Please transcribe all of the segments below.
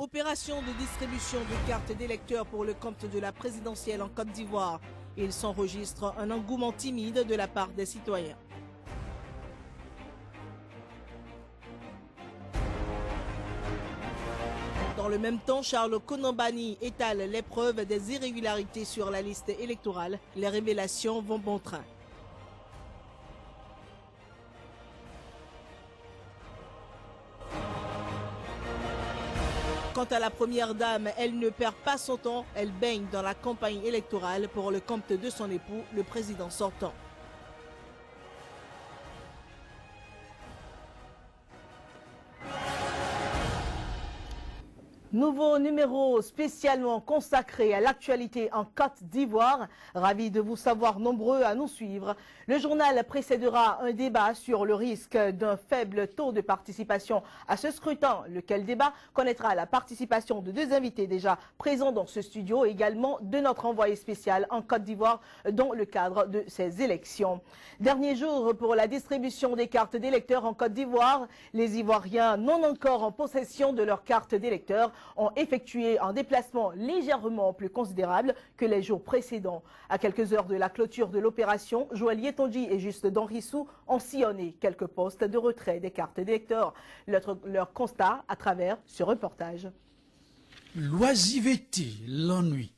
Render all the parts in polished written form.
Opération de distribution de cartes d'électeurs pour le compte de la présidentielle en Côte d'Ivoire. Il s'enregistre un engouement timide de la part des citoyens. Dans le même temps, Charles Konambani étale l'épreuve des irrégularités sur la liste électorale. Les révélations vont bon train. Quant à la première dame, elle ne perd pas son temps. Elle baigne dans la campagne électorale pour le compte de son époux, le président sortant. Nouveau numéro spécialement consacré à l'actualité en Côte d'Ivoire. Ravi de vous savoir nombreux à nous suivre. Le journal précédera un débat sur le risque d'un faible taux de participation à ce scrutin. Lequel débat connaîtra la participation de deux invités déjà présents dans ce studio, également de notre envoyé spécial en Côte d'Ivoire dans le cadre de ces élections. Dernier jour pour la distribution des cartes d'électeurs en Côte d'Ivoire. Les Ivoiriens non encore en possession de leurs cartes d'électeurs ont effectué un déplacement légèrement plus considérable que les jours précédents. À quelques heures de la clôture de l'opération, Joël Yetonji et Juste Danrissou ont sillonné quelques postes de retrait des cartes d'électeurs. Leur constat à travers ce reportage. L'oisiveté, l'ennui.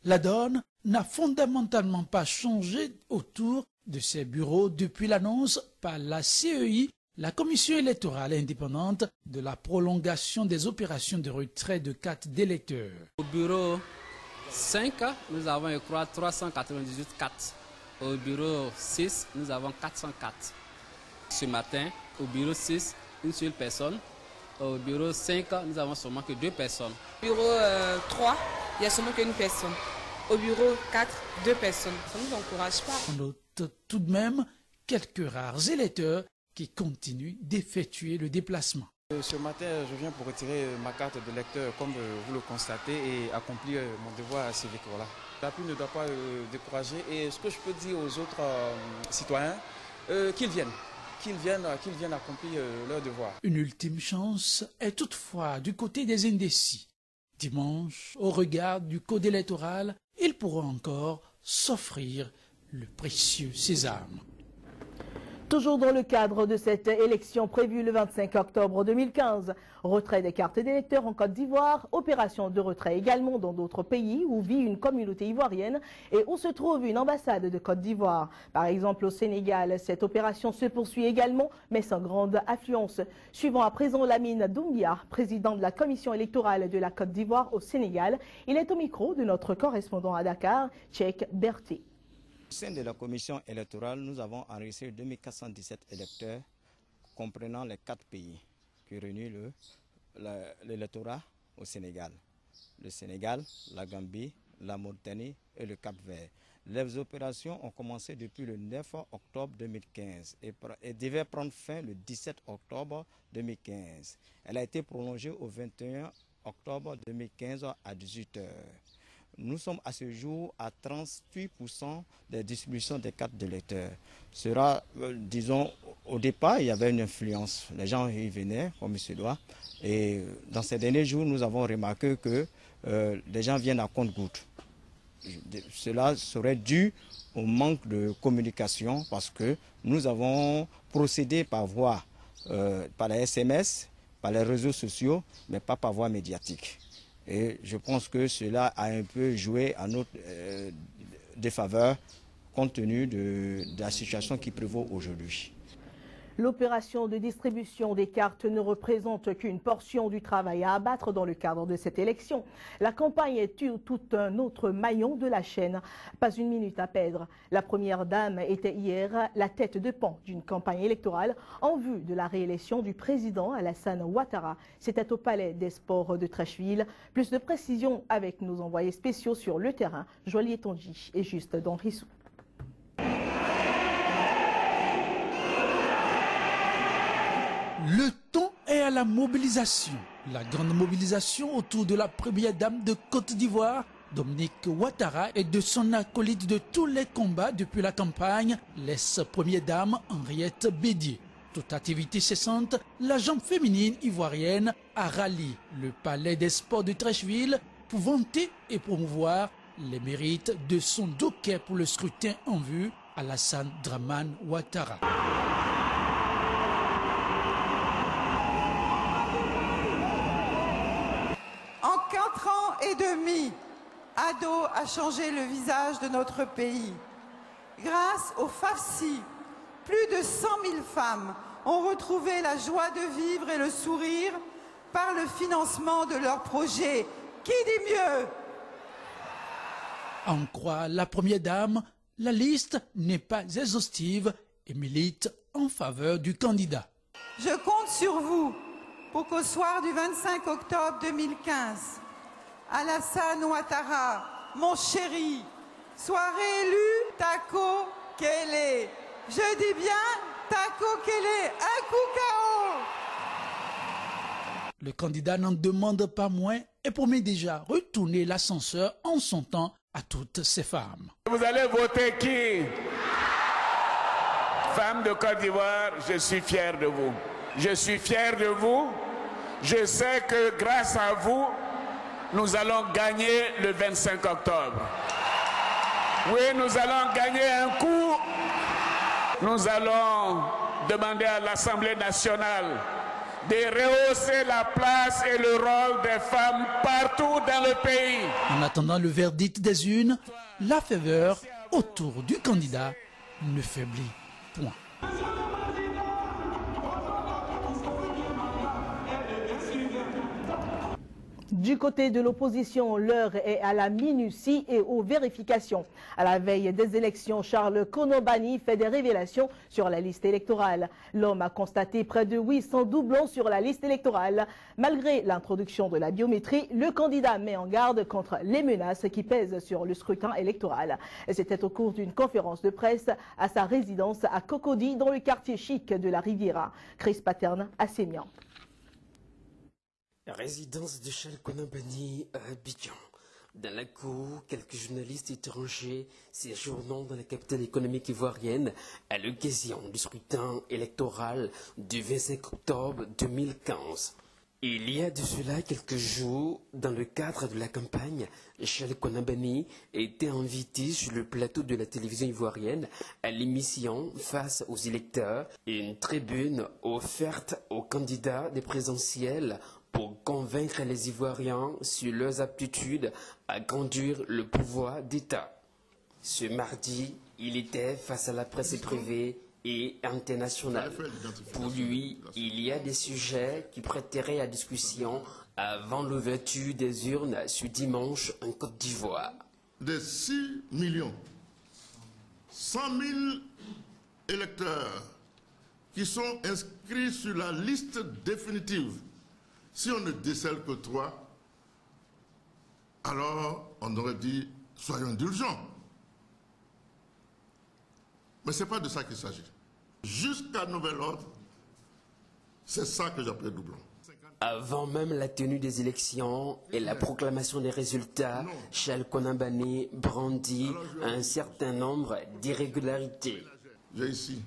La donne n'a fondamentalement pas changé autour de ces bureaux depuis l'annonce par la CEI, la Commission électorale indépendante, de la prolongation des opérations de retrait de cartes d'électeurs. Au bureau 5, nous avons, je crois, 398 cartes. Au bureau 6, nous avons 404. Ce matin, au bureau 6, une seule personne. Au bureau 5, nous avons seulement que 2 personnes. Au bureau 3, il n'y a seulement qu'une personne. Au bureau 4, 2 personnes. Ça ne nous encourage pas. On note tout de même quelques rares électeurs qui continuent d'effectuer le déplacement. Ce matin, je viens pour retirer ma carte de lecteur, comme vous le constatez, et accomplir mon devoir civique. Voilà. La pluie ne doit pas décourager. Et ce que je peux dire aux autres citoyens, qu'ils viennent accomplir leur devoir. Une ultime chance est toutefois du côté des indécis. Dimanche, au regard du code électoral, ils pourront encore s'offrir le précieux sésame. Toujours dans le cadre de cette élection prévue le 25 octobre 2015, retrait des cartes d'électeurs en Côte d'Ivoire, opération de retrait également dans d'autres pays où vit une communauté ivoirienne et où se trouve une ambassade de Côte d'Ivoire. Par exemple au Sénégal, cette opération se poursuit également mais sans grande affluence. Suivant à présent Lamine Doumbia, président de la commission électorale de la Côte d'Ivoire au Sénégal, il est au micro de notre correspondant à Dakar, Tchèque Berthe. Au sein de la commission électorale, nous avons enregistré 2417 électeurs comprenant les 4 pays qui réunissent l'électorat au Sénégal. Le Sénégal, la Gambie, la Mauritanie et le Cap-Vert. Les opérations ont commencé depuis le 9 octobre 2015 et devaient prendre fin le 17 octobre 2015. Elle a été prolongée au 21 octobre 2015 à 18 h. Nous sommes à ce jour à 38% des distributions des cartes d'électeurs. Disons, au départ, il y avait une influence. Les gens y venaient, comme il se doit. Et dans ces derniers jours, nous avons remarqué que les gens viennent à compte-gouttes. Cela serait dû au manque de communication parce que nous avons procédé par voie, par les SMS, par les réseaux sociaux, mais pas par voie médiatique. Et je pense que cela a un peu joué à notre défaveur compte tenu de la situation qui prévaut aujourd'hui. L'opération de distribution des cartes ne représente qu'une portion du travail à abattre dans le cadre de cette élection. La campagne est tout un autre maillon de la chaîne. Pas une minute à perdre. La première dame était hier la tête de pont d'une campagne électorale en vue de la réélection du président Alassane Ouattara. C'était au Palais des Sports de Treichville. Plus de précisions avec nos envoyés spéciaux sur le terrain, Joël Yetonji et Juste Danrissou. Le temps est à la mobilisation. La grande mobilisation autour de la première dame de Côte d'Ivoire, Dominique Ouattara, et de son acolyte de tous les combats depuis la campagne, l'ex-première dame Henriette Bédier. Toute activité cessante, la jambe féminine ivoirienne a rallié le palais des sports de Treichville pour vanter et promouvoir les mérites de son jockey pour le scrutin en vue, Alassane Dramane Ouattara. En 4 ans et demi, Ado a changé le visage de notre pays. Grâce au FAFSI, plus de 100 000 femmes ont retrouvé la joie de vivre et le sourire par le financement de leurs projets. Qui dit mieux? À en croire la première dame, la liste n'est pas exhaustive et milite en faveur du candidat. Je compte sur vous pour qu'au soir du 25 octobre 2015, Alassane Ouattara, mon chéri, soit réélu Tako Kele. Je dis bien Tako Kele, un coup KO. Le candidat n'en demande pas moins et promet déjà retourner l'ascenseur en son temps à toutes ces femmes. Vous allez voter qui? Femmes de Côte d'Ivoire, je suis fier de vous. Je suis fier de vous. Je sais que grâce à vous, nous allons gagner le 25 octobre. Oui, nous allons gagner un coup. Nous allons demander à l'Assemblée nationale de rehausser la place et le rôle des femmes partout dans le pays. En attendant le verdict des urnes, la faveur autour du candidat ne faiblit point. Du côté de l'opposition, l'heure est à la minutie et aux vérifications. À la veille des élections, Charles Konobani fait des révélations sur la liste électorale. L'homme a constaté près de 800 doublons sur la liste électorale. Malgré l'introduction de la biométrie, le candidat met en garde contre les menaces qui pèsent sur le scrutin électoral. C'était au cours d'une conférence de presse à sa résidence à Cocody, dans le quartier chic de la Riviera. Chris Paterne à Sémian. Résidence de Charles Konobani à Abidjan. Dans la cour, quelques journalistes étrangers séjournant dans la capitale économique ivoirienne à l'occasion du scrutin électoral du 25 octobre 2015. Il y a de cela quelques jours, dans le cadre de la campagne, Charles Konobani était invité sur le plateau de la télévision ivoirienne à l'émission Face aux électeurs, une tribune offerte aux candidats des présidentielles pour convaincre les Ivoiriens sur leurs aptitudes à conduire le pouvoir d'État. Ce mardi, il était face à la presse privée et internationale. Pour lui, il y a des sujets qui prêteraient à discussion avant l'ouverture des urnes ce dimanche en Côte d'Ivoire. Des 6 100 000 électeurs qui sont inscrits sur la liste définitive. Si on ne décèle que 3, alors on aurait dit soyons indulgents. Mais ce n'est pas de ça qu'il s'agit. Jusqu'à nouvel ordre, c'est ça que j'appelle doublon. Avant même la tenue des élections et la proclamation des résultats, Charles Konobani brandit un certain nombre d'irrégularités. J'ai ici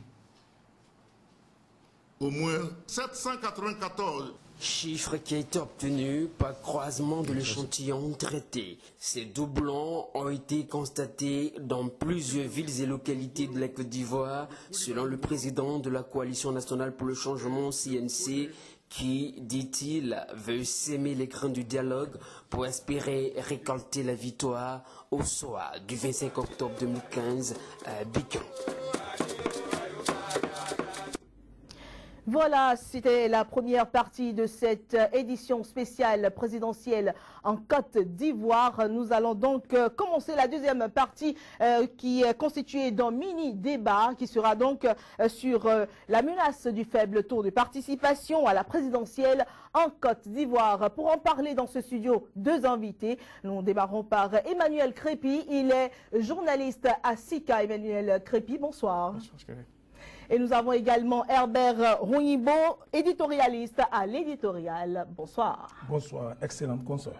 au moins 794. Chiffre qui a été obtenu par croisement de l'échantillon traité. Ces doublons ont été constatés dans plusieurs villes et localités de la Côte d'Ivoire, selon le président de la Coalition nationale pour le changement CNC, qui, dit-il, veut s'aimer les grains du dialogue pour espérer récolter la victoire au soir du 25 octobre 2015 à Abidjan. Voilà, c'était la première partie de cette édition spéciale présidentielle en Côte d'Ivoire. Nous allons donc commencer la deuxième partie qui est constituée d'un mini-débat qui sera donc sur la menace du faible taux de participation à la présidentielle en Côte d'Ivoire. Pour en parler dans ce studio, deux invités. Nous démarrons par Emmanuel Crépy. Il est journaliste à SICA. Emmanuel Crépy, bonsoir. Bonsoir. Et nous avons également Herbert Rouibo, éditorialiste à l'Éditorial. Bonsoir. Bonsoir, excellente consoeur.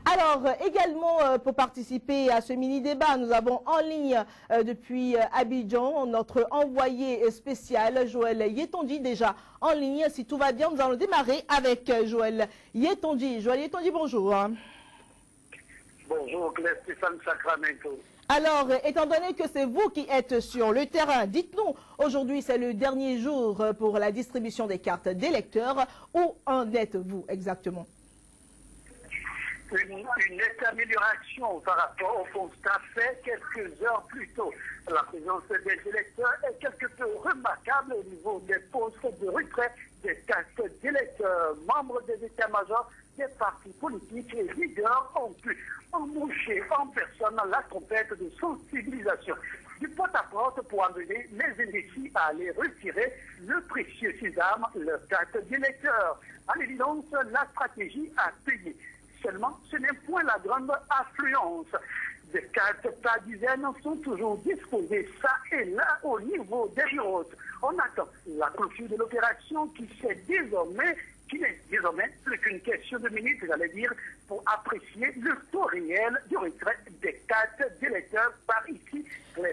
Alors, également, pour participer à ce mini-débat, nous avons en ligne depuis Abidjan notre envoyé spécial, Joël Yetonji, déjà en ligne. Si tout va bien, nous allons démarrer avec Joël Yetonji. Joël Yetonji, bonjour. Bonjour, Claire Stéphane Sacramento. Alors, étant donné que c'est vous qui êtes sur le terrain, dites-nous, aujourd'hui c'est le dernier jour pour la distribution des cartes d'électeurs. Où en êtes-vous exactement? Une nette amélioration par rapport au constat fait quelques heures plus tôt. La présence des électeurs est quelque peu remarquable au niveau des postes de retrait des cartes d'électeurs. Membres des états-majors des partis politiques et leaders ont pu embaucher en personne la trompette de sensibilisation du porte-à-porte pour amener les indécis à aller retirer le précieux sésame, leur carte d'électeur. À l'évidence, la stratégie a payé. Seulement, ce n'est point la grande affluence. Des cartes par dizaines sont toujours disposées ça et là au niveau des bureaux. On attend la clôture de l'opération qui n'est désormais plus qu'une question de minutes, j'allais dire, pour apprécier le taux réel du retrait des cartes d'électeurs par ici,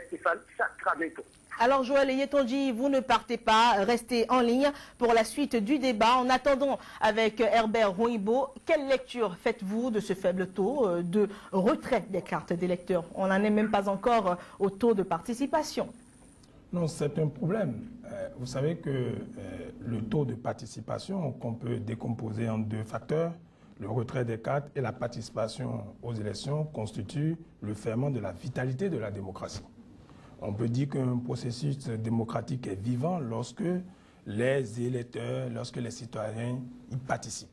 Stéphane Sacramento. Alors Joël Yetonji, vous ne partez pas, restez en ligne pour la suite du débat. En attendant, avec Herbert Rouibo, quelle lecture faites-vous de ce faible taux de retrait des cartes d'électeurs? On n'en est même pas encore au taux de participation. Non, c'est un problème. Vous savez que le taux de participation, qu'on peut décomposer en deux facteurs, le retrait des cartes et la participation aux élections, constitue le ferment de la vitalité de la démocratie. On peut dire qu'un processus démocratique est vivant lorsque les électeurs, lorsque les citoyens y participent.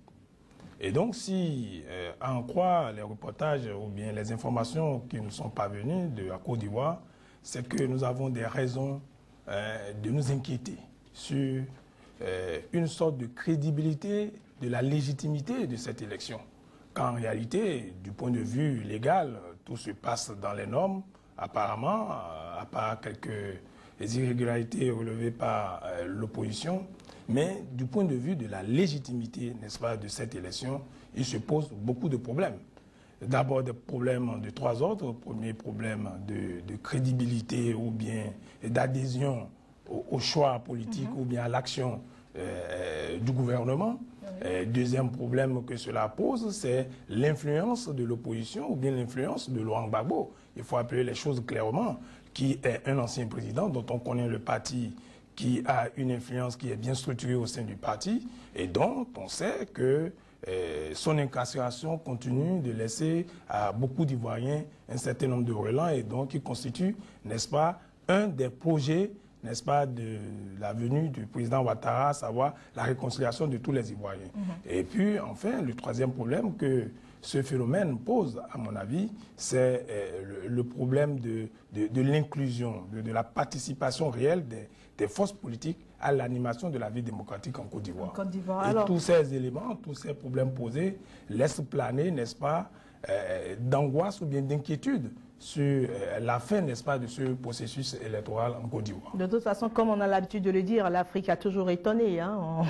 Et donc, si, à en croire les reportages ou bien les informations qui nous sont parvenues de la Côte d'Ivoire, c'est que nous avons des raisons de nous inquiéter sur une sorte de crédibilité de la légitimité de cette élection. Qu'en réalité, du point de vue légal, tout se passe dans les normes, apparemment, à part quelques irrégularités relevées par l'opposition, mais du point de vue de la légitimité, n'est-ce pas, de cette élection, il se pose beaucoup de problèmes. D'abord des problèmes de trois ordres. Premier problème de crédibilité ou bien d'adhésion au choix politique ou bien à l'action du gouvernement. Deuxième problème que cela pose, c'est l'influence de l'opposition ou bien l'influence de Laurent Gbagbo. Il faut appeler les choses clairement, qui est un ancien président dont on connaît le parti, qui a une influence qui est bien structurée au sein du parti et dont on sait que son incarcération continue de laisser à beaucoup d'Ivoiriens un certain nombre de relents et donc qui constitue, n'est-ce pas, un des projets, n'est-ce pas, de la venue du président Ouattara, à savoir la réconciliation de tous les Ivoiriens. Et puis, enfin, le troisième problème que ce phénomène pose, à mon avis, c'est le problème de l'inclusion, de la participation réelle des forces politiques à l'animation de la vie démocratique en Côte d'Ivoire. Et tous ces éléments, tous ces problèmes posés laissent planer, n'est-ce pas, d'angoisse ou bien d'inquiétude sur la fin, n'est-ce pas, de ce processus électoral en Côte d'Ivoire. De toute façon, comme on a l'habitude de le dire, l'Afrique a toujours étonné. Hein.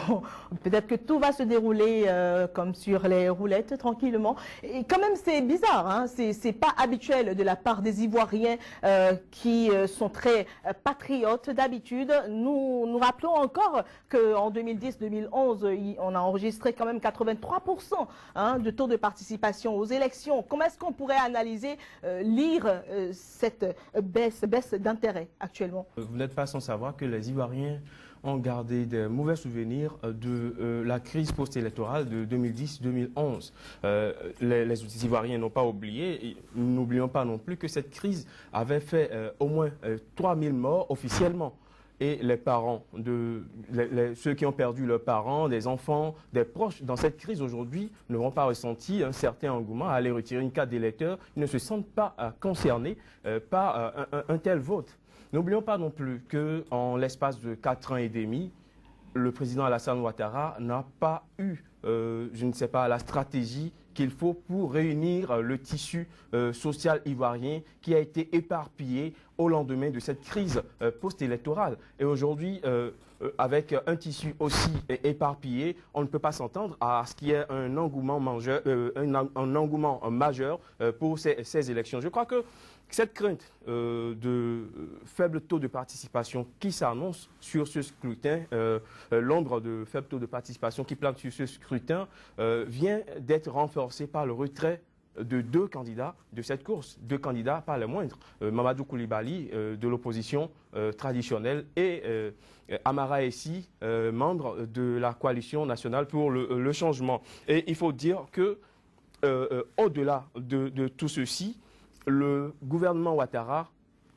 Peut-être que tout va se dérouler comme sur les roulettes, tranquillement. Et quand même, c'est bizarre. Hein. C'est pas habituel de la part des Ivoiriens qui sont très patriotes d'habitude. Nous rappelons encore qu'en 2010-2011, on a enregistré quand même 83% de taux de participation aux élections. Comment est-ce qu'on pourrait analyser, lire cette baisse d'intérêt actuellement? Vous n'êtes pas sans savoir que les Ivoiriens ont gardé de mauvais souvenirs de la crise post-électorale de 2010-2011. Les Ivoiriens n'ont pas oublié, n'oublions pas non plus que cette crise avait fait au moins 3000 morts officiellement. Et les parents, ceux qui ont perdu leurs parents, des enfants, des proches, dans cette crise aujourd'hui, n'auront pas ressenti un certain engouement à aller retirer une carte d'électeur. Ils ne se sentent pas concernés par un tel vote. N'oublions pas non plus qu'en l'espace de 4 ans et demi, le président Alassane Ouattara n'a pas eu, je ne sais pas, la stratégie qu'il faut pour réunir le tissu social ivoirien qui a été éparpillé au lendemain de cette crise post-électorale. Et aujourd'hui, avec un tissu aussi éparpillé, on ne peut pas s'entendre à ce qu'il y ait un engouement majeur pour ces élections. Je crois que cette crainte de faible taux de participation qui s'annonce sur ce scrutin, l'ombre de faible taux de participation qui plane sur ce scrutin, vient d'être renforcée par le retrait de 2 candidats de cette course, 2 candidats pas les moindres, Mamadou Koulibaly de l'opposition traditionnelle et Amara Essi, membre de la coalition nationale pour le changement. Et il faut dire que au-delà de tout ceci, le gouvernement Ouattara,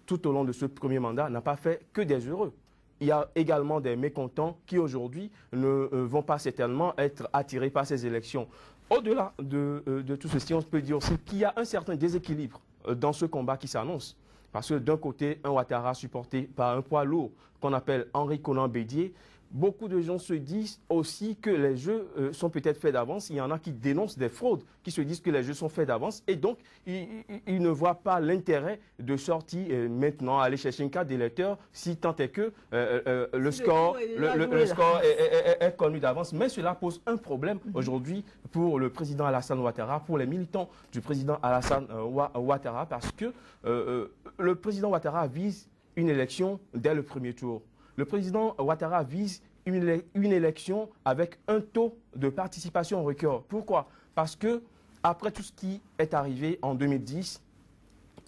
tout au long de ce premier mandat, n'a pas fait que des heureux. Il y a également des mécontents qui aujourd'hui ne vont pas certainement être attirés par ces élections. Au-delà de tout ceci, on peut dire aussi qu'il y a un certain déséquilibre dans ce combat qui s'annonce. Parce que d'un côté, un Ouattara supporté par un poids lourd qu'on appelle Henri Konan Bédié, beaucoup de gens se disent aussi que les jeux sont peut-être faits d'avance. Il y en a qui dénoncent des fraudes, qui se disent que les jeux sont faits d'avance. Et donc, ils ne voient pas l'intérêt de sortir maintenant, aller chercher une carte d'électeur, si tant est que le score est connu d'avance. Mais cela pose un problème aujourd'hui pour le président Alassane Ouattara, pour les militants du président Alassane Ouattara, parce que le président Ouattara vise une élection dès le premier tour. Le président Ouattara vise une élection avec un taux de participation record. Pourquoi? Parce que après tout ce qui est arrivé en 2010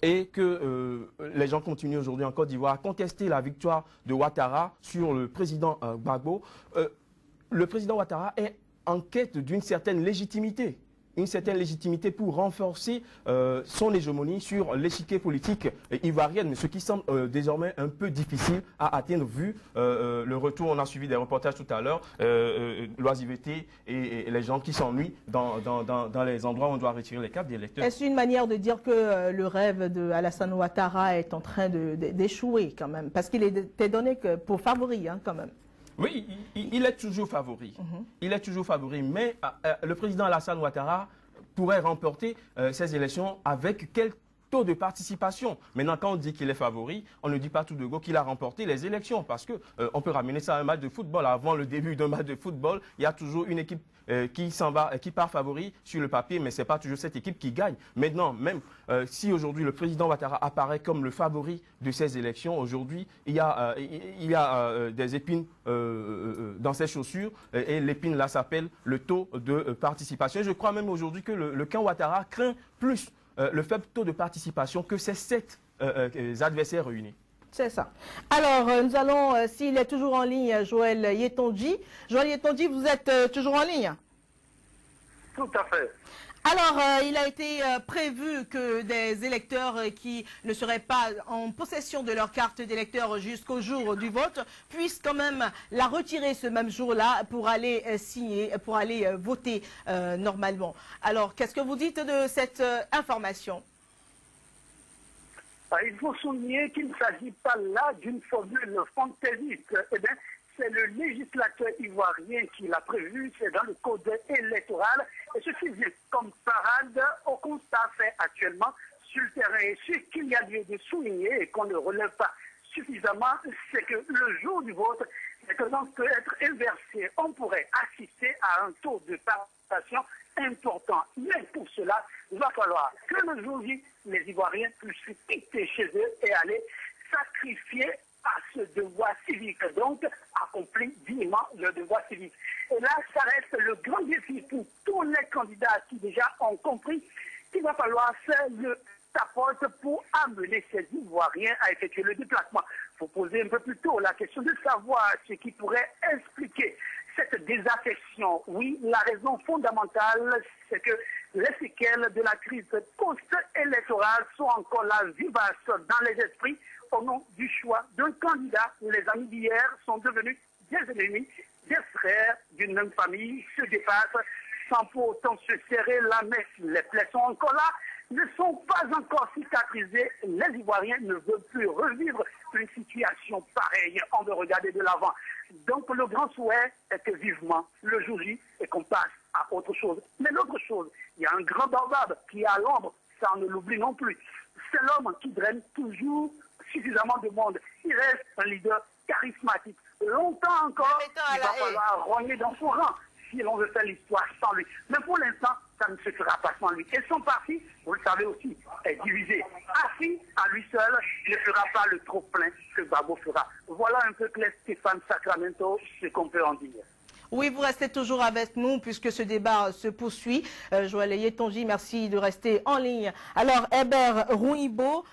et que les gens continuent aujourd'hui en Côte d'Ivoire à contester la victoire de Ouattara sur le président Gbagbo, le président Ouattara est en quête d'une certaine légitimité. Une certaine légitimité pour renforcer son hégémonie sur l'échiquier politique ivoirienne, ce qui semble désormais un peu difficile à atteindre vu le retour, on a suivi des reportages tout à l'heure, l'oisiveté et les gens qui s'ennuient dans les endroits où on doit retirer les cartes des électeurs. Est-ce une manière de dire que le rêve de Alassane Ouattara est en train d'échouer quand même? Parce qu'il était donné que pour favori quand même. Oui, il est toujours favori. Il est toujours favori, mais le président Alassane Ouattara pourrait remporter ces élections avec quel taux de participation? Maintenant, quand on dit qu'il est favori, on ne dit pas tout de go qu'il a remporté les élections, parce que on peut ramener ça à un match de football. Avant le début d'un match de football, il y a toujours une équipe qui s'en va, qui part favori sur le papier, mais ce n'est pas toujours cette équipe qui gagne. Maintenant, même si aujourd'hui le président Ouattara apparaît comme le favori de ces élections, aujourd'hui, il y a des épines dans ses chaussures, et l'épine là s'appelle le taux de participation. Je crois même aujourd'hui que le camp Ouattara craint plus le faible taux de participation que ces 7 adversaires réunis. C'est ça. Alors, nous allons, s'il est toujours en ligne, Joël Yetonji. Joël Yetonji, vous êtes toujours en ligne? Tout à fait. Alors, il a été prévu que des électeurs qui ne seraient pas en possession de leur carte d'électeur jusqu'au jour du vote puissent quand même la retirer ce même jour-là pour aller signer, pour aller voter normalement. Alors, qu'est-ce que vous dites de cette information? Il faut souligner qu'il ne s'agit pas là d'une formule fantaisiste. Eh bien, c'est le législateur ivoirien qui l'a prévu, c'est dans le code électoral. Et ceci vient comme parade au constat fait actuellement sur le terrain. Et ce qu'il y a lieu de souligner et qu'on ne relève pas suffisamment, c'est que le jour du vote, la tendance peut être inversée. On pourrait assister à un taux de participation important. Mais pour cela, il va falloir que le jour J, les Ivoiriens puissent quitter chez eux et aller sacrifier à ce devoir civique. Donc, accomplir dignement le devoir civique. Et là, ça reste le grand défi pour tous les candidats qui déjà ont compris qu'il va falloir faire le apporte pour amener ces Ivoiriens à effectuer le déplacement. Il faut poser un peu plus tôt la question de savoir ce qui pourrait expliquer cette désaffection. Oui, la raison fondamentale, c'est que les séquelles de la crise post-électorale sont encore là, vivaces dans les esprits, au nom du choix d'un candidat. Les amis d'hier sont devenus des ennemis, des frères d'une même famille, se dépassent sans pour autant se serrer la main. Les plaies sont encore là, ne sont pas encore cicatrisées. Les Ivoiriens ne veulent plus revivre une situation pareille. On veut regarder de l'avant. Donc le grand souhait est que vivement le jour J et qu'on passe à autre chose. Mais l'autre chose, il y a un grand baobab qui est à l'ombre, ça on ne l'oublie non plus. C'est l'homme qui draine toujours suffisamment de monde. Il reste un leader charismatique. Longtemps encore, il va falloir rogner dans son rang si l'on veut faire l'histoire sans lui. Mais pour l'instant, ça ne se fera pas sans lui. Et son parti, vous le savez aussi, est divisé. Assis à lui seul, ne fera pas le trop-plein que Gbagbo fera. Voilà un peu clair, Stéphane Sacramento, ce qu'on peut en dire. Oui, vous restez toujours avec nous puisque ce débat se poursuit. Joël Yetonji, merci de rester en ligne. Alors, Herbert Rouibo,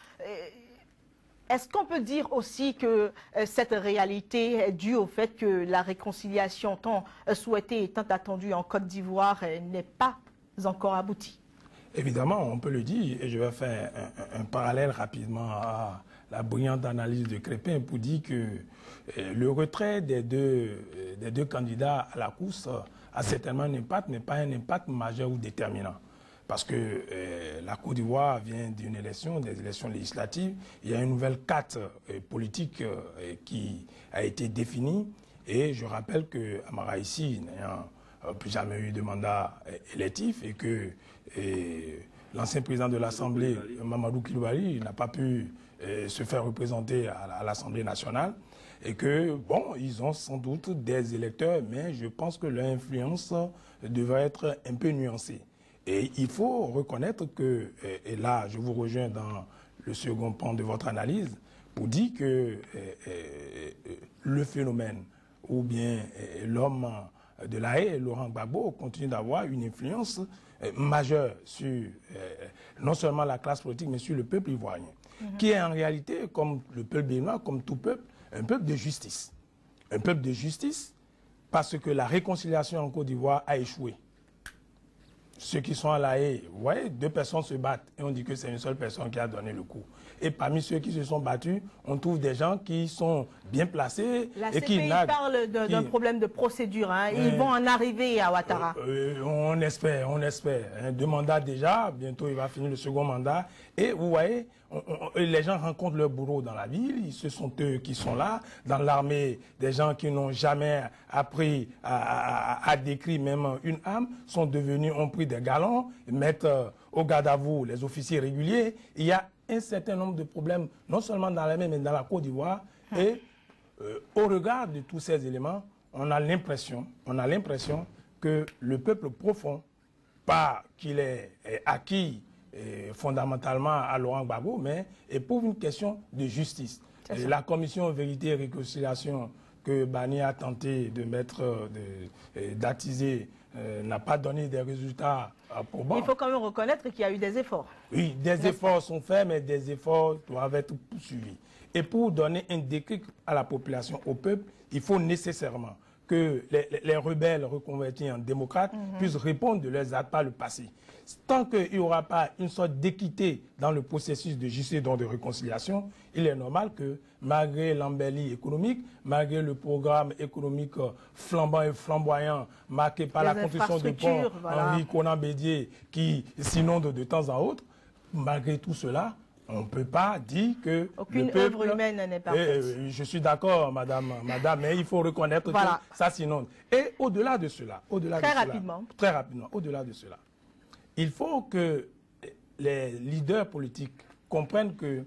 est-ce qu'on peut dire aussi que cette réalité est due au fait que la réconciliation tant souhaitée et tant attendue en Côte d'Ivoire n'est pas encore aboutie? Évidemment, on peut le dire, et je vais faire un parallèle rapidement à la brillante analyse de Crépin pour dire que le retrait des deux candidats à la course a certainement un impact, mais pas un impact majeur ou déterminant. Parce que la Côte d'Ivoire vient d'une élection, des élections législatives. Il y a une nouvelle carte politique qui a été définie. Et je rappelle que Amara ici, n'ayant plus jamais eu de mandat électif, et que l'ancien président de l'Assemblée, Mamadou Koulibaly, n'a pas pu se faire représenter à l'Assemblée nationale. Et que, bon, ils ont sans doute des électeurs, mais je pense que leur influence devrait être un peu nuancée. Et il faut reconnaître que, et là je vous rejoins dans le second pan de votre analyse, pour dire que le phénomène, ou bien l'homme de la haie, Laurent Gbagbo, continue d'avoir une influence majeure sur non seulement la classe politique, mais sur le peuple ivoirien, qui est en réalité, comme le peuple béninois, comme tout peuple, un peuple de justice. Un peuple de justice parce que la réconciliation en Côte d'Ivoire a échoué. Ceux qui sont à La Haye, vous voyez, deux personnes se battent et on dit que c'est une seule personne qui a donné le coup. Et parmi ceux qui se sont battus, on trouve des gens qui sont bien placés. La et CPI parle d'un problème de procédure. Hein. Ils vont en arriver à Ouattara. On espère, on espère. Deux mandats déjà, bientôt il va finir le second mandat. Et vous voyez, les gens rencontrent leur bourreau dans la ville, ce sont eux qui sont là. Dans l'armée, des gens qui n'ont jamais appris à décrire même une arme, sont devenus, ont pris des galons, mettent au garde à vous les officiers réguliers. Il y a un certain nombre de problèmes, non seulement dans l'armée, mais dans la Côte d'Ivoire. Et au regard de tous ces éléments, on a l'impression que le peuple profond, pas qu'il est acquis fondamentalement à Laurent Gbagbo, mais pour une question de justice. La commission Vérité et Réconciliation que Bani a tenté de mettre, d'attiser, n'a pas donné des résultats probants. Il faut quand même reconnaître qu'il y a eu des efforts. Oui, des efforts sont faits, mais des efforts doivent être poursuivis. Et pour donner un déclic à la population, au peuple, il faut nécessairement que les rebelles reconvertis en démocrates puissent répondre de leurs actes par le passé. Tant qu'il n'y aura pas une sorte d'équité dans le processus de justice et de réconciliation, il est normal que, malgré l'embellie économique, malgré le programme économique flambant et flamboyant marqué par la construction de ponts Henri Konan Bédier qui s'inonde de temps en autre, malgré tout cela, on ne peut pas dire que aucune œuvre humaine n'est parfaite. Je suis d'accord, madame, mais il faut reconnaître que ça s'inonde. Et au-delà de cela, très rapidement, au-delà de cela, il faut que les leaders politiques comprennent que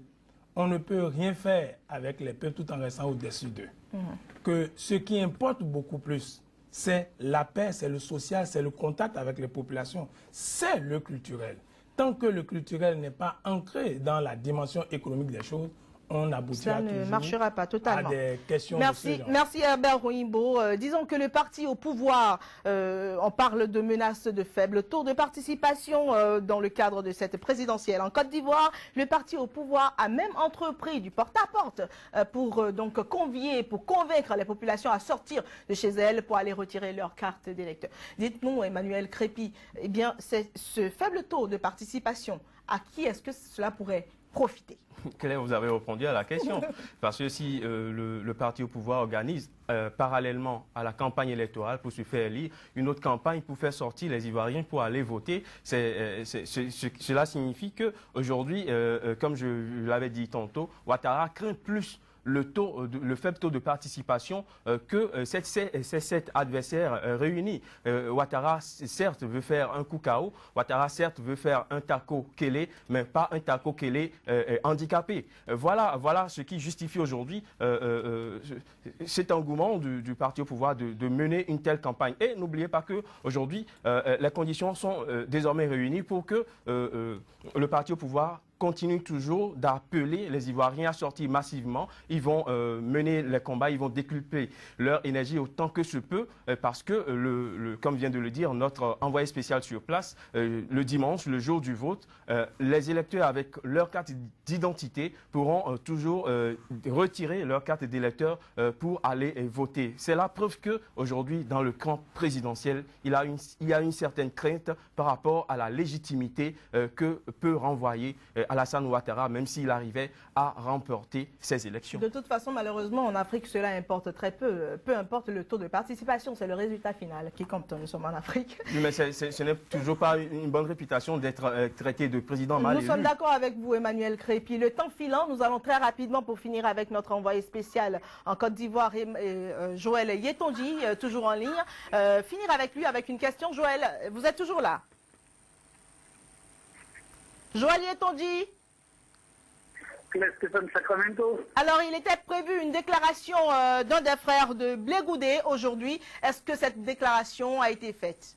on ne peut rien faire avec les peuples tout en restant au-dessus d'eux. Que ce qui importe beaucoup plus, c'est la paix, c'est le social, c'est le contact avec les populations, c'est le culturel. Tant que le culturel n'est pas ancré dans la dimension économique des choses, on aboutira toujours. Ça ne marchera pas totalement. À des questions merci, merci Herbert Rouibo. Disons que le parti au pouvoir, on parle de menaces de faible taux de participation dans le cadre de cette présidentielle en Côte d'Ivoire. Le parti au pouvoir a même entrepris du porte-à-porte pour donc convier, pour convaincre les populations à sortir de chez elles pour aller retirer leur carte d'électeur. Dites-nous, Emmanuel Crépy, eh bien, c'est ce faible taux de participation, à qui est-ce que cela pourrait profiter? Claire, vous avez répondu à la question. Parce que si le parti au pouvoir organise parallèlement à la campagne électorale pour se faire élire, une autre campagne pour faire sortir les Ivoiriens pour aller voter, cela signifie qu'aujourd'hui, comme je l'avais dit tantôt, Ouattara craint plus le faible taux de participation que ces 7 adversaires réunis. Ouattara, certes, veut faire un coup KO. Ouattara, certes, veut faire un Tako Kele, mais pas un Tako Kele handicapé. Voilà ce qui justifie aujourd'hui cet engouement du parti au pouvoir de mener une telle campagne. Et n'oubliez pas qu'aujourd'hui, les conditions sont désormais réunies pour que le parti au pouvoir continue toujours d'appeler les Ivoiriens à sortir massivement. Ils vont mener les combats, ils vont décupler leur énergie autant que se peut parce que, comme vient de le dire notre envoyé spécial sur place, le dimanche, le jour du vote, les électeurs avec leur carte d'identité pourront toujours retirer leur carte d'électeur pour aller voter. C'est la preuve qu'aujourd'hui, dans le camp présidentiel, il y a une certaine crainte par rapport à la légitimité que peut renvoyer Alassane Ouattara, même s'il arrivait à remporter ces élections. De toute façon, malheureusement, en Afrique, cela importe très peu. Peu importe le taux de participation, c'est le résultat final qui compte. Nous sommes en Afrique. Mais ce n'est toujours pas une bonne réputation d'être traité de président mal élu. Nous sommes d'accord avec vous, Emmanuel Crépy. Le temps filant, nous allons très rapidement, pour finir avec notre envoyé spécial en Côte d'Ivoire, Joël Yetonji, toujours en ligne. Finir avec lui avec une question. Joël, vous êtes toujours là? Joël Yetonji. Alors, il était prévu une déclaration d'un des frères de Blé Goudé aujourd'hui. Est-ce que cette déclaration a été faite?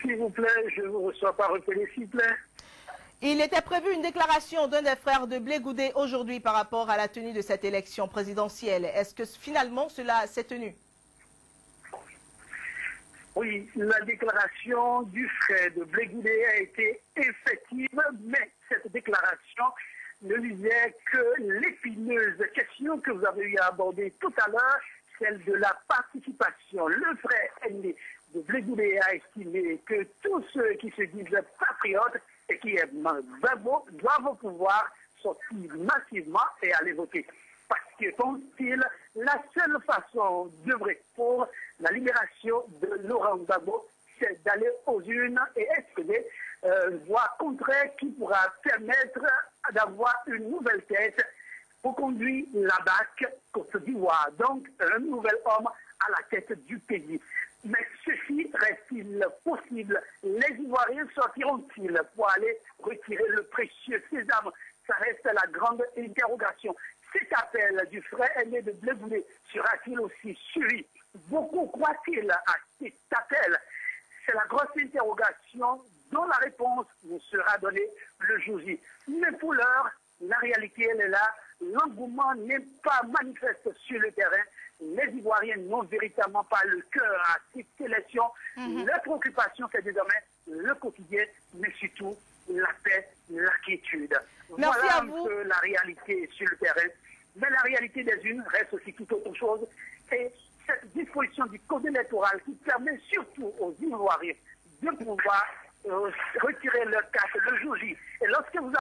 S'il vous plaît, je ne vous reçois pas, retenez, s'il vous plaît. Il était prévu une déclaration d'un des frères de Blé Goudé aujourd'hui par rapport à la tenue de cette élection présidentielle. Est-ce que finalement cela s'est tenu? Oui, la déclaration du frère de Blé Goudé a été effective, mais cette déclaration ne visait que l'épineuse question que vous avez eu à aborder tout à l'heure, celle de la participation. Le frère aîné de Blé Goudé a estimé que tous ceux qui se disent patriotes et qui aiment Gbagbo doivent pouvoir sortir massivement et aller voter. Parce que, pense-t-il, la seule façon d'œuvrer pour la libération de Laurent Gbagbo, c'est d'aller aux urnes et exprimer voix contraire qui pourra permettre d'avoir une nouvelle tête pour conduire la BAC Côte d'Ivoire. Donc, un nouvel homme à la tête du pays. Mais ceci reste-t-il possible? Les Ivoiriens sortiront-ils pour aller retirer le précieux sésame? Ça reste la grande interrogation. Cet appel du frère aîné de Blé Goudé sera-t-il aussi suivi? Beaucoup croient-ils à cet appel? C'est la grosse interrogation dont la réponse nous sera donnée le jour J. Mais pour l'heure, la réalité, elle est là. L'engouement n'est pas manifeste sur le terrain. Les Ivoiriens n'ont véritablement pas le cœur à cette élection. Leur préoccupation, c'est désormais le quotidien, mais surtout la paix, la quiétude. Merci voilà à vous. la réalité sur le terrain. Mais la réalité des unes reste aussi tout autre chose. Et cette disposition du code électoral qui permet surtout aux Ivoiriens de pouvoir retirer leur carte le jour J